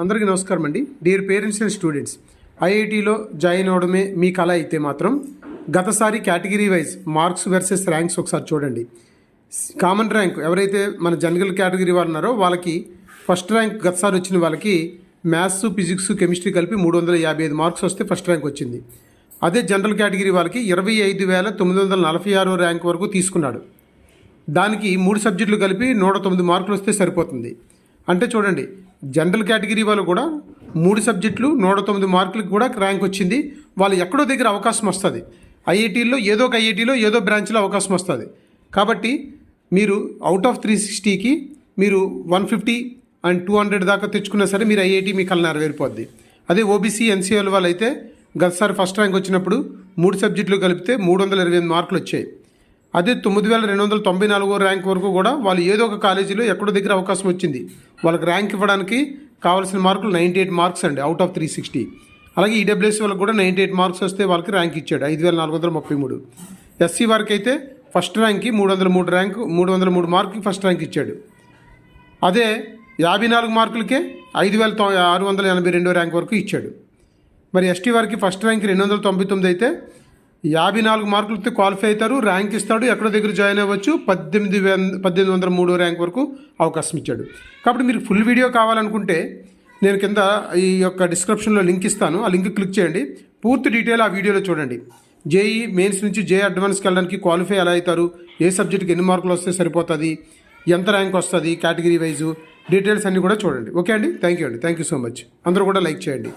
అందరికీ నమస్కారం అండి. డియర్ పేరెంట్స్ అండ్ స్టూడెంట్స్, ఐఐటీలో జాయిన్ అవడమే మీ కళ అయితే మాత్రం గతసారి category wise marks versus ranks ఒకసారి చూడండి. కామన్ ర్యాంక్ ఎవరైతే మన జనరల్ కేటగిరీ వాళ్ళు ఉన్నారో వాళ్ళకి ఫస్ట్ ర్యాంక్ గతసారి వచ్చిన వాళ్ళకి మ్యాథ్స్, ఫిజిక్స్, కెమిస్ట్రీ కలిపి 355 మార్క్స్ వస్తే ఫస్ట్ ర్యాంక్ వచ్చింది. అదే జనరల్ కేటగిరీ వాళ్ళకి 25,946 ర్యాంక్ వరకు తీసుకున్నాడు. దానికి 3 సబ్జెక్టులు కలిపి 109 మార్కులు వస్తే సరిపోతుంది. అంటే చూడండి, జనరల్ కేటగిరీ వాళ్ళు కూడా 3 సబ్జెక్టులు 109 మార్కులకు కూడా ర్యాంక్ వచ్చింది. వాళ్ళు ఎక్కడో దగ్గర అవకాశం వస్తుంది. ఐఐటీలో ఏదో ఒక ఐఐటీలో ఏదో బ్రాంచ్లో అవకాశం వస్తుంది. కాబట్టి మీరు అవుట్ ఆఫ్ 360కి మీరు 150 అండ్ 200 దాకా తెచ్చుకున్నా సరే మీరు ఐఐటీ మీ కళ నెరవేరిపోద్ది. అదే ఓబీసీ, ఎన్సీఎల్ వాళ్ళు అయితే గతసారి ఫస్ట్ ర్యాంక్ వచ్చినప్పుడు 3 సబ్జెక్టులు కలిపితే 328 మార్కులు వచ్చాయి. అదే 9,294 ర్యాంక్ వరకు కూడా వాళ్ళు ఏదో ఒక కాలేజీలో ఎక్కడో దగ్గర అవకాశం వచ్చింది. వాళ్ళకి ర్యాంక్ ఇవ్వడానికి కావాల్సిన మార్కులు 98 మార్క్స్ అండి, అవుట్ ఆఫ్ 360. అలాగే ఈడబ్ల్యూఎస్ వాళ్ళకి కూడా 98 మార్క్స్ వస్తే వాళ్ళకి ర్యాంక్ ఇచ్చాడు 5,433. ఎస్సీ వారికి అయితే ఫస్ట్ ర్యాంక్కి 303 మార్కులకి ఫస్ట్ ర్యాంక్ ఇచ్చాడు. అదే 54 మార్కులకే 5,682 ర్యాంక్ వరకు ఇచ్చాడు. మరి ఎస్టీ వారికి ఫస్ట్ ర్యాంక్ 299 అయితే 54 మార్కులతో క్వాలిఫై అవుతారు, ర్యాంక్ ఇస్తాడు, ఎక్కడో దగ్గర జాయిన్ అవ్వచ్చు. 1803 ర్యాంక్ వరకు అవకాశం ఇచ్చాడు. కాబట్టి మీరు ఫుల్ వీడియో కావాలనుకుంటే నేను కింద ఈ యొక్క డిస్క్రిప్షన్లో లింక్ ఇస్తాను. ఆ లింక్ క్లిక్ చేయండి, పూర్తి డీటెయిల్ ఆ వీడియోలో చూడండి. జేఈ మెయిన్స్ నుంచి జేఈ అడ్వాన్స్కి వెళ్ళడానికి క్వాలిఫై ఎలా అవుతారు, ఏ సబ్జెక్ట్కి ఎన్ని మార్కులు వస్తే సరిపోతుంది, ఎంత ర్యాంక్ వస్తుంది కేటగిరీ వైజు, డీటెయిల్స్ అన్నీ కూడా చూడండి. ఓకే అండి, థ్యాంక్ యూ సో మచ్. అందరూ కూడా లైక్ చేయండి.